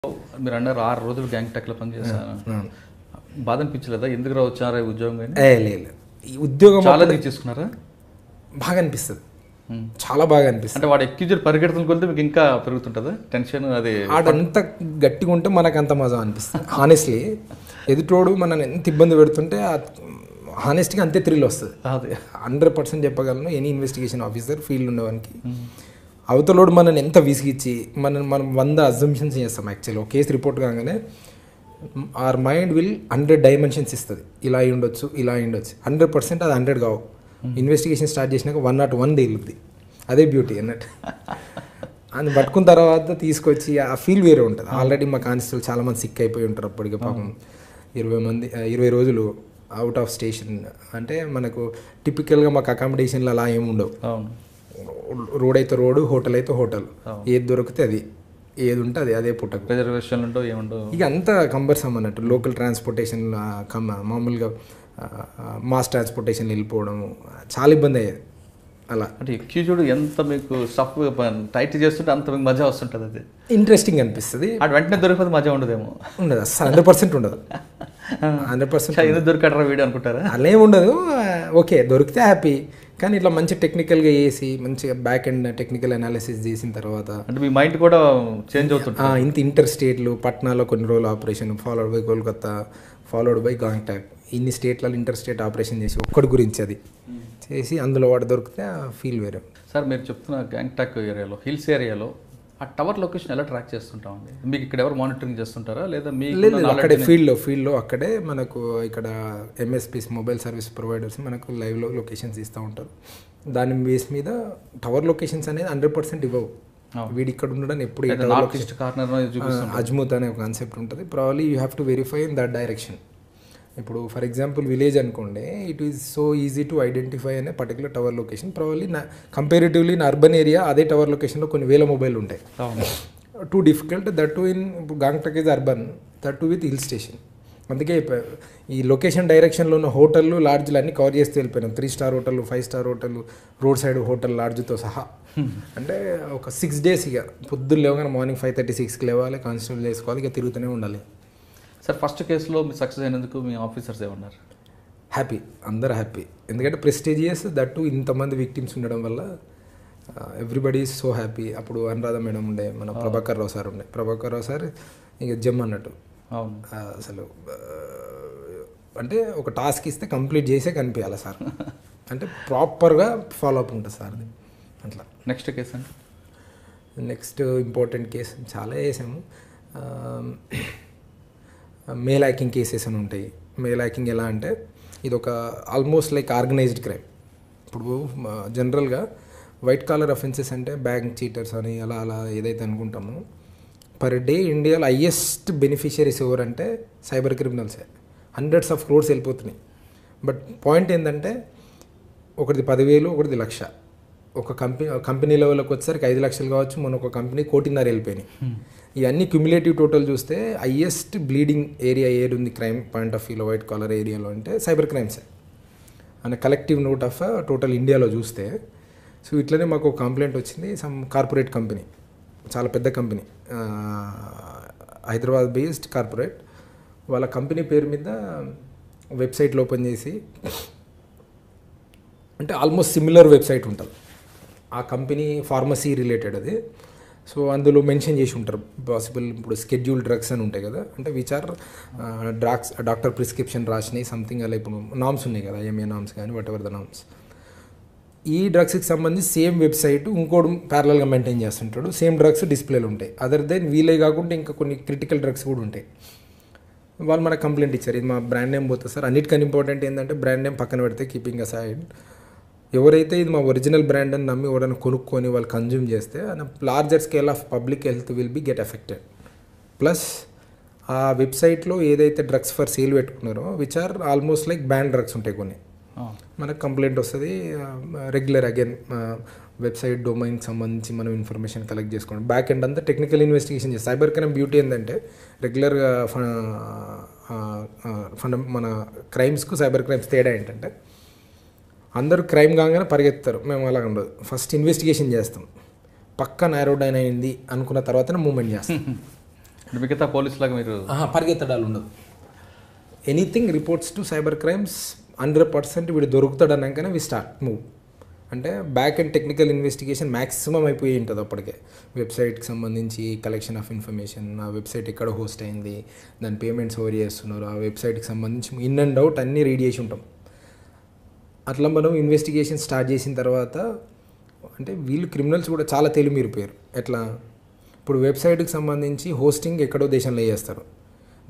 మీరు అన్నారు 6 రోజులు గ్యాంగ్టాక్లో పనిచేశాను. బాధ అనిపించలేదా? ఎందుకు వచ్చారా ఈ ఉద్యోగం? లేదు, ఈ ఉద్యోగం చాలా తీసుకున్నారా? బాగా అనిపిస్తుంది, చాలా బాగా అనిపిస్తుంది. అంటే వాడు ఎక్కిజర్ పరిగెడుతున్న కొద్ది మీకు ఇంకా పెరుగుతుంటుందా టెన్షన్? అది ఆడంత గట్టిగా ఉంటే మనకు అంత మజా అనిపిస్తుంది. హానెస్ట్లీ ఎదుటోడు మనల్ని ఎంత ఇబ్బంది పెడుతుంటే హానెస్ట్గా అంతే థ్రిల్ వస్తుంది. 100% చెప్పగలను. ఎనీ ఇన్వెస్టిగేషన్ ఆఫీసర్ ఫీల్డ్ ఉండేవానికి అవతలోడు మనల్ని ఎంత విసిగిచ్చి మనం 100 అజంప్షన్స్ చేస్తాం. యాక్చువల్లీ ఒక కేసు రిపోర్ట్ కాగానే ఆర్ మైండ్ విల్ 100 డైమెన్షన్స్ ఇస్తుంది. ఇలా అయి ఉండొచ్చు, ఇలా అయి ఉండొచ్చు. 100% అది 100 కావు. ఇన్వెస్టిగేషన్ స్టార్ట్ చేసినాక 101 తేలుద్ది. అదే బ్యూటీ అన్నట్టు. అది పట్టుకున్న తర్వాత తీసుకొచ్చి ఆ ఫీల్ వేరే ఉంటుంది. ఆల్రెడీ మా కానిస్టేబుల్ చాలామంది సిక్ అయిపోయి ఉంటారు. అప్పటికే పాపం 20 రోజులు అవుట్ ఆఫ్ స్టేషన్. అంటే మనకు టిపికల్గా మాకు అకామిడేషన్లు అలా ఏమి ఉండవు. రోడ్ అయితే రోడ్డు, హోటల్ అయితే హోటల్, ఏది దొరికితే అది, ఏది ఉంటే అది అదే పుట్టకు. రిజర్వేషన్లు ఉండవు, ఏముండవు. ఇక అంతా కంబర్సమ్ అన్నట్టు. లోకల్ ట్రాన్స్పోర్టేషన్ మామూలుగా మాస్ ట్రాన్స్పోర్టేషన్ వెళ్ళిపోవడము చాలా ఇబ్బంది అయ్యేది. అలా అంటే ఎక్కిజుడు ఎంత మీకు స్టఫ్ టైట్ చేస్తుంటే అంత మీకు మజా వస్తుంటుంది. అది ఇంట్రెస్టింగ్ అనిపిస్తుంది. అటు వెంటనే దొరికిపోతే మజా ఉండదేమో. ఉండదు అసలు, 100% ఉండదు. 100% ఎందుకు దొరికడరా వీడియో అనుకుంటారా? అలా ఏమి ఉండదు. ఓకే, దొరికితే హ్యాపీ. కానీ ఇట్లా మంచి టెక్నికల్గా వేసి మంచిగా బ్యాక్ అండ్ టెక్నికల్ అనాలిసిస్ చేసిన తర్వాత అంటే మీ మైండ్ కూడా చేంజ్ అవుతుంది. ఇంత ఇంటర్ స్టేట్లు, పట్నాలో కొన్ని రోజులు operation, followed by Kolkata, followed by Gangtok, ఇన్ని స్టేట్లలో ఇంటర్ స్టేట్ ఆపరేషన్ చేసి ఒక్కడి గురించి అది చేసి అందులో వాడు దొరికితే ఆ ఫీల్ వేరే. సార్ మీరు చెప్తున్న గ్యాంగ్టాక్ ఏరియాలో, హిల్స్ ఏరియాలో ఆ టవర్ లొకేషన్ ఎలా ట్రాక్ చేస్తుంటామండి? మీకు ఇక్కడ ఎవరు మానిటరింగ్ చేస్తుంటారా లేదా? లేదు, అక్కడే ఫీల్డ్లో అక్కడే మనకు ఇక్కడ ఎంఎస్పీస్ మొబైల్ సర్వీస్ ప్రొవైడర్స్ మనకు లైవ్లో లొకేషన్స్ ఇస్తూ ఉంటారు. దాని బేస్ మీద టవర్ లొకేషన్స్ అనేది 100% ఇవ్వవు. వీడి ఇక్కడ ఉండడానికి ఎప్పుడు అజ్మూత్ అనే ఒక కాన్సెప్ట్ ఉంటుంది. Probably you have to verify in that direction. ఇప్పుడు ఫర్ ఎగ్జాంపుల్ విలేజ్ అనుకోండి, it is so easy to identify అనే particular tower location. Probably comparatively in urban area అదే టవర్ లొకేషన్లో కొన్ని వేల మొబైల్ ఉంటాయి. Too difficult that too in Gangtok is urban, that too with hill station. అందుకే ఈ location డైరెక్షన్లో ఉన్న హోటళ్ళు, లాడ్జ్లు అన్నీ కవర్ చేస్తే వెళ్ళిపోయినాం. 3 స్టార్ హోటళ్ళు, 5 స్టార్ హోటళ్ళు, రోడ్ సైడ్ హోటల్ లాడ్జ్తో సహా. అంటే ఒక 6 days ఇక పొద్దున్న లేవగానే మార్నింగ్ 5:36కి లేవాలి, కానిస్టేబుల్ చేసుకోవాలి, ఇక తిరుగుతూనే ఉండాలి. సార్ ఫస్ట్ కేసులో మీరు సక్సెస్ అయినందుకు మీ ఆఫీసర్స్ ఏమన్నారు? హ్యాపీ, అందరూ హ్యాపీ. ఎందుకంటే ప్రెస్టీజియస్, దట్ టు ఇంతమంది విక్టిమ్స్ ఉండడం వల్ల ఎవ్రీబడి ఈజ్ సో హ్యాపీ. అప్పుడు అనురాధ మేడం ఉండే, మన ప్రభాకర్ రావు సార్ ఉండే. ప్రభాకర్ రావు సార్ ఇక జమ్ అన్నట్టు. అసలు అంటే ఒక టాస్క్ ఇస్తే కంప్లీట్ చేసే కనిపించాలి సార్. అంటే ప్రాపర్గా ఫాలో అప్ ఉంటుంది సార్ది. అట్లా. నెక్స్ట్ కేసు అండి? నెక్స్ట్ ఇంపార్టెంట్ కేసు చాలా చేసాము. మెయిల్ హ్యాకింగ్ కేసెస్ అని ఉంటాయి. మెయిల్ హ్యాకింగ్ ఎలా అంటే ఇది ఒక ఆల్మోస్ట్ లైక్ ఆర్గనైజ్డ్ క్రైమ్. ఇప్పుడు జనరల్గా వైట్ కాలర్ అఫెన్సెస్ అంటే బ్యాంక్ చీటర్స్ అని అలా ఏదైతే అనుకుంటామో, పర్ డే ఇండియాలో హైయెస్ట్ బెనిఫిషియరీస్ ఎవరంటే సైబర్ క్రిమినల్సే. hundreds of crores వెళ్ళిపోతున్నాయి. బట్ పాయింట్ ఏంటంటే ఒకటిది 10,000, ఒకటిది 1,00,000. ఒక కంపెనీ లెవెల్కి వచ్చేసరికి 5 లక్షలు కావచ్చు. మన ఒక కంపెనీ 1.5 కోటి వెళ్ళిపోయినాయి. ఇవన్నీ క్యుములేటివ్ టోటల్ చూస్తే హైయెస్ట్ బ్లీడింగ్ ఏరియా ఏది ఉంది క్రైమ్ పాయింట్ ఆఫ్ వ్యూలో వైట్ కాలర్ ఏరియాలో అంటే సైబర్ క్రైమ్సే అనే కలెక్టివ్ నోట్ ఆఫ్ టోటల్ ఇండియాలో చూస్తే. సో ఇట్లనే మాకు ఒక కంప్లైంట్ వచ్చింది. సమ్ కార్పొరేట్ కంపెనీ, చాలా పెద్ద కంపెనీ, హైదరాబాద్ బేస్డ్ కార్పొరేట్. వాళ్ళ కంపెనీ పేరు మీద వెబ్సైట్లు ఓపెన్ చేసి, అంటే ఆల్మోస్ట్ సిమిలర్ వెబ్సైట్ ఉంటుంది. ఆ కంపెనీ ఫార్మసీ రిలేటెడ్ అది. సో అందులో మెన్షన్ చేసి ఉంటారు పాసిబుల్. ఇప్పుడు స్కెడ్యూల్ డ్రగ్స్ అని ఉంటాయి కదా, అంటే which are drugs doctor prescription రాసినాయి సంథింగ్ అలా. ఇప్పుడు నామ్స్ ఉన్నాయి కదా, ఎంఏ నామ్స్ కానీ వాట్ ఎవర్ ద నామ్స్. ఈ డ్రగ్స్కి సంబంధించి సేమ్ వెబ్సైట్ ఇంకోటి ప్యారలల్గా మెయింటైన్ చేస్తుంటాడు. సేమ్ డ్రగ్స్ డిస్ప్లేలు ఉంటాయి. అదర్ దెన్ వీలే కాకుండా ఇంకా కొన్ని క్రిటికల్ డ్రగ్స్ కూడా ఉంటాయి. వాళ్ళు మనకు కంప్లైంట్ ఇచ్చారు, ఇది మా బ్రాండ్ నేమ్ పోతుంది సార్. అన్నిటికన్నా ఇంపార్టెంట్ ఏంటంటే బ్రాండ్ నేమ్ పక్కన పెడితే కీపింగ్ అసైడ్, ఎవరైతే ఇది మా ఒరిజినల్ బ్రాండ్ అని నమ్మి ఎవరైనా కొనుక్కొని వాళ్ళు కన్జ్యూమ్ చేస్తే larger scale of public health will be get affected. Plus ఆ వెబ్సైట్లో ఏదైతే డ్రగ్స్ ఫర్ సేల్ పెట్టుకున్నారో which are almost like ban drugs ఉంటాయి కొన్ని, మనకు కంప్లైంట్ వస్తుంది. రెగ్యులర్ అగైన్ వెబ్సైట్ డొమైన్కి సంబంధించి మనం ఇన్ఫర్మేషన్ కలెక్ట్ చేసుకోండి. బ్యాక్ ఎండ్ అంతా టెక్నికల్ ఇన్వెస్టిగేషన్ చేసి. సైబర్ క్రైమ్ బ్యూటీ ఏంటంటే రెగ్యులర్గా మన క్రైమ్స్కు సైబర్ క్రైమ్స్ తేడా ఏంటంటే అందరూ క్రైమ్ కాగానే పరిగెత్తారు. మేము అలా ఉండదు. ఫస్ట్ ఇన్వెస్టిగేషన్ చేస్తాం, పక్క నారో డౌన్ అయింది అనుకున్న తర్వాతనే మూవ్మెంట్ చేస్తాం. మిగతా పోలీసులాగా మీరు పరిగెత్తడాలు ఉండదు. Anything reports to cyber crimes 100% వీడు దొరుకుతాడు అన్నాకనే వి స్టార్ట్ మూవ్. అంటే back and technical investigation maximum అయిపోయి ఉంటుంది అప్పటికే. వెబ్సైట్కి సంబంధించి కలెక్షన్ ఆఫ్ ఇన్ఫర్మేషన్, ఆ వెబ్సైట్ ఎక్కడ హోస్ట్ అయింది, దాని పేమెంట్స్ ఎవరు చేస్తున్నారు, ఆ వెబ్సైట్కి సంబంధించి ఇన్ అండ్ అవుట్ అన్నీ రెడీ చేసి ఉంటాం. అట్లా మనం ఇన్వెస్టిగేషన్ స్టార్ట్ చేసిన తర్వాత అంటే వీళ్ళు క్రిమినల్స్ కూడా చాలా తెలివిమీరిపోయారు. ఎట్లా ఇప్పుడు వెబ్సైట్కి సంబంధించి హోస్టింగ్ ఎక్కడో దేశంలో చేస్తారు,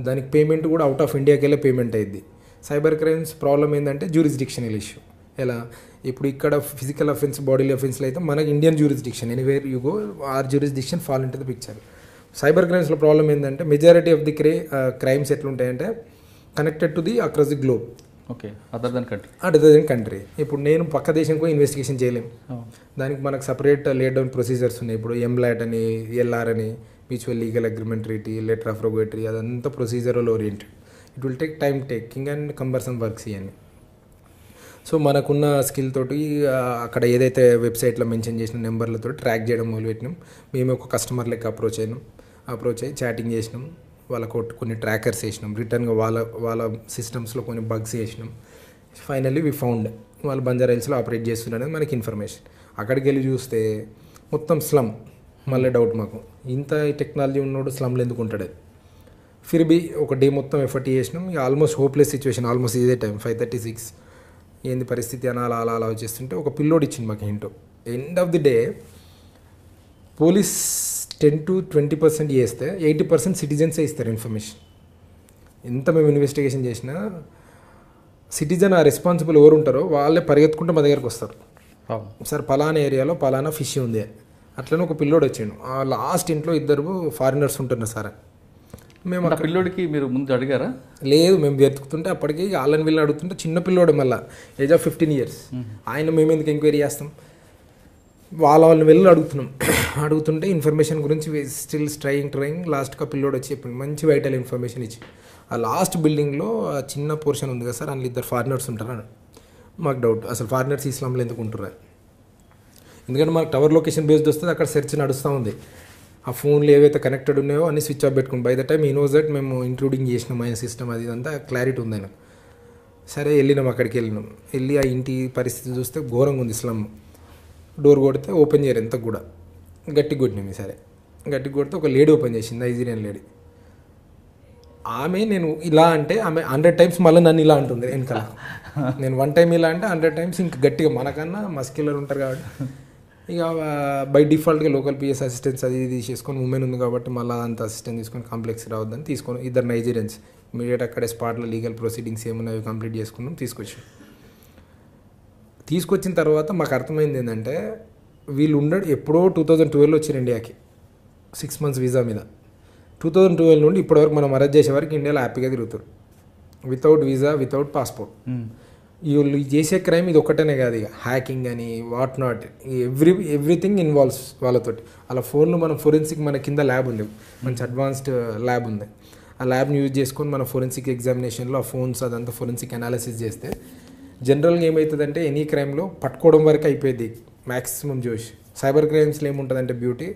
దానికి పేమెంట్ కూడా అవుట్ ఆఫ్ ఇండియాకి వెళ్ళే పేమెంట్ అయ్యిద్ది. సైబర్ క్రైమ్స్ ప్రాబ్లం ఏంటంటే జ్యూరిస్డిక్షనల్ ఇష్యూ. ఎలా ఇప్పుడు ఇక్కడ ఫిజికల్ అఫెన్స్, బాడీలీ అఫెన్స్లో అయితే మనకి Indian jurisdiction, anywhere you go are jurisdiction fall into the picture. Cyber క్రైమ్స్లో ప్రాబ్లం ఏంటంటే మెజారిటీ ఆఫ్ ది క్రైమ్స్ ఎట్లుంటాయంటే connected to the across the globe. Okay, other than country. ఇప్పుడు నేను పక్క దేశంకు ఇన్వెస్టిగేషన్ చేయలేము, దానికి మనకు సపరేట్ లేట్ డౌన్ ప్రొసీజర్స్ ఉన్నాయి. ఇప్పుడు ఎంలాట్ అని, ఎల్ఆర్ అని, mutual legal agreement treaty, letter of regulatory, అదంతా procedural oriented. It will take taking and cumbersome works ఇవన్నీ. సో మనకున్న స్కిల్ తోటి అక్కడ ఏదైతే వెబ్సైట్లో మెన్షన్ చేసిన నెంబర్లతో ట్రాక్ చేయడం మొదలుపెట్టినాం. మేము ఒక కస్టమర్ లెక్క అప్రోచ్ అయ్యి చాటింగ్ చేసినాం, వాళ్ళకు కొన్ని ట్రాకర్స్ వేసినాం, రిటర్న్గా వాళ్ళ సిస్టమ్స్లో కొన్ని బగ్స్ వేసినాం. ఫైనల్లీ వి ఫౌండ్ వాళ్ళు బంజారా హిల్స్లో ఆపరేట్ చేస్తున్నారనేది మనకి ఇన్ఫర్మేషన్. అక్కడికి వెళ్ళి చూస్తే మొత్తం స్లమ్. మళ్ళీ డౌట్ మాకు, ఇంత టెక్నాలజీ ఉన్నోడు స్లమ్లో ఎందుకు ఉంటాడు? ఫిర్ బి ఒక డే మొత్తం ఎఫర్ట్ చేసినాం. ఆల్మోస్ట్ హోప్లెస్ సిచ్యువేషన్, ఆల్మోస్ట్ ఇదే టైం 5:36. ఏంది పరిస్థితి అని అలా వచ్చేస్తుంటే ఒక పిల్లోడు ఇచ్చింది మాకు hint. End of the day police 10-20% చేస్తే 80% సిటిజన్సే ఇస్తారు ఇన్ఫర్మేషన్. ఎంత మేము ఇన్వెస్టిగేషన్ చేసినా సిటిజన్ ఆ రెస్పాన్సిబుల్ ఎవరు ఉంటారో వాళ్ళే పరిగెత్తుకుంటూ మా దగ్గరకు వస్తారు. సార్ పలానా ఏరియాలో పలానా ఫిష్ ఉంది, అట్లనే ఒక పిల్లోడు వచ్చాడు. ఆ లాస్ట్ ఇంట్లో 2 ఫారినర్స్ ఉంటున్నారు సార్. మేము ఆ పిల్లోడికి మీరు ముందు అడిగారా? లేదు, మేము వెతుకుతుంటే అప్పటికి వాళ్ళని వీళ్ళని అడుగుతుంటే చిన్న పిల్లోడు, మళ్ళీ ఏజ్ ఆఫ్ 15 years. ఆయన మేము ఎందుకు ఎంక్వైరీ చేస్తాం, వాళ్ళని వెళ్ళి అడుగుతుంటే ఇన్ఫర్మేషన్ గురించి స్టిల్ ట్రయింగ్. లాస్ట్గా పిల్లోడు వచ్చి చెప్పింది, మంచి వైటల్ ఇన్ఫర్మేషన్ ఇచ్చి, ఆ లాస్ట్ బిల్డింగ్లో ఆ చిన్న పోర్షన్ ఉంది కదా సార్, అందులో 2 ఫారినర్స్ ఉంటారని. మాకు డౌట్, అసలు ఫారినర్స్ ఇస్లాంలో ఎందుకు ఉంటున్నారు? ఎందుకంటే మాకు టవర్ లొకేషన్ బేస్డ్ వస్తుంది, అక్కడ సెర్చ్ నడుస్తూ ఉంది. ఆ ఫోన్లు ఏవైతే కనెక్టెడ్ ఉన్నాయో అన్ని స్విచ్ ఆఫ్ పెట్టుకుని, బై ద టైమ్ ఈ నోస్ దట్ మేము ఇంక్లూడింగ్ చేసినాం ఆయన సిస్టమ్, అది ఇదంతా క్లారిటీ ఉంది ఆయన. సరే అక్కడికి వెళ్ళి ఆ ఇంటి పరిస్థితి చూస్తే ఘోరంగా ఉంది. స్లమ్. డోర్ కొడితే ఓపెన్ చేయరు, ఎంత కూడా గట్టి కొట్టినాము. సరే గట్టి కొడితే ఒక లేడీ ఓపెన్ చేసింది, నైజీరియన్ లేడీ. ఆమె నేను ఇలా అంటే ఆమె 100 times మళ్ళీ నన్ను ఇలా అంటుంది వెనకాల. నేను 1 time ఇలా అంటే 100 times ఇంకా గట్టిగా, మనకన్నా మస్క్యులర్ ఉంటారు కాబట్టి ఇక బై డిఫాల్ట్గా లోకల్ పిఎస్ అసిస్టెన్స్ అది తీసుకొని, ఉమెన్ ఉంది కాబట్టి మళ్ళీ అంత అసిస్టెంట్ తీసుకొని కాంప్లెక్స్ రావద్దని తీసుకొని 2 నైజీరియన్స్ ఇమీడియట్ అక్కడే స్పాట్లో లీగల్ ప్రొసీడింగ్స్ ఏమున్నాయో కంప్లీట్ చేసుకున్నాం. తీసుకొచ్చిన తర్వాత మాకు అర్థమైంది ఏంటంటే వీళ్ళు ఎప్పుడో 2012 వచ్చారు ఇండియాకి 6 months వీసా మీద. 2012 నుండి ఇప్పటివరకు మనం అరెస్ట్ చేసే వరకు ఇండియాలో హ్యాపీగా తిరుగుతారు, వితౌట్ వీసా, వితౌట్ పాస్పోర్ట్. వీళ్ళు చేసే క్రైమ్ ఇది ఒక్కటనే కాదు, ఇక హ్యాకింగ్ అని వాట్ నాట్, ఎవ్రీథింగ్ ఇన్వాల్వ్స్ వాళ్ళతోటి. అలా ఫోన్లు మన ఫోరెన్సిక్, మన కింద ల్యాబ్ ఉంది, మంచి అడ్వాన్స్డ్ ల్యాబ్ ఉంది. ఆ ల్యాబ్ని యూజ్ చేసుకొని మన ఫోరెన్సిక్ ఎగ్జామినేషన్లో ఆ ఫోన్స్ అదంతా ఫోరెన్సిక్ అనాలిసిస్ చేస్తే జనరల్గా ఏమవుతుందంటే ఎనీ క్రైమ్లో పట్టుకోవడం వరకు అయిపోయింది మ్యాక్సిమం జోష్. సైబర్ క్రైమ్స్లో ఏముంటుందంటే బ్యూటీ,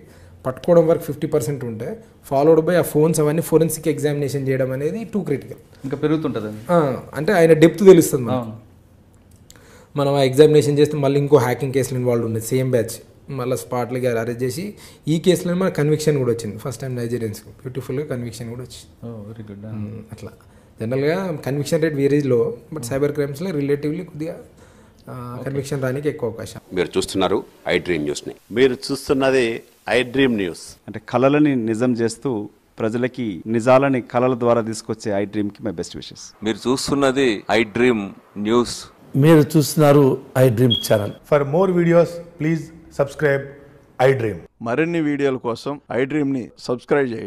పట్టుకోవడం వరకు 50% ఉంటే ఫాలోడ్ బై ఆ ఫోన్స్ అవన్నీ ఫోరెన్సిక్ ఎగ్జామినేషన్ చేయడం అనేది టూ క్రిటికల్. ఇంకా పెరుగుతుంటుంది అంటే ఆయన డెప్త్ తెలుస్తుంది మనం ఆ ఎగ్జామినేషన్ చేస్తే. మళ్ళీ ఇంకో హ్యాకింగ్ కేసులు ఇన్వాల్వ్ ఉంది, సేమ్ బ్యాచ్, మళ్ళీ స్పాట్లకి అరెస్ట్ చేసి ఈ కేసులో మన కన్విక్షన్ కూడా వచ్చింది. ఫస్ట్ టైం నైజీరియన్స్కి బ్యూటిఫుల్గా కన్విక్షన్ కూడా వచ్చింది. Very good. అట్లా జనరల్గా కన్విక్షన్ రేట్ వేరే లో, బట్ సైబర్ క్రైమ్స్లో రిలేటివ్లీ కొద్దిగా కన్విక్షన్ రానికి ఎక్కువ అవకాశం. మీరు చూస్తున్నారు ఐ డ్రీమ్ న్యూస్ని. మీరు చూస్తున్నది ఐ డ్రీమ్ న్యూస్. అంటే కళలని నిజం చేస్తూ ప్రజలకి నిజాలని కళల ద్వారా తీసుకొచ్చే ఐ డ్రీమ్కి మై బెస్ట్ విషెస్. మీరు చూస్తున్నది ఐ డ్రీమ్ న్యూస్. మీరు చూస్తున్నారు I dream channel. For more videos please subscribe I dream. మరిన్ని వీడియోల కోసం ఐ డ్రీమ్ని సబ్స్క్రైబ్ చేయండి.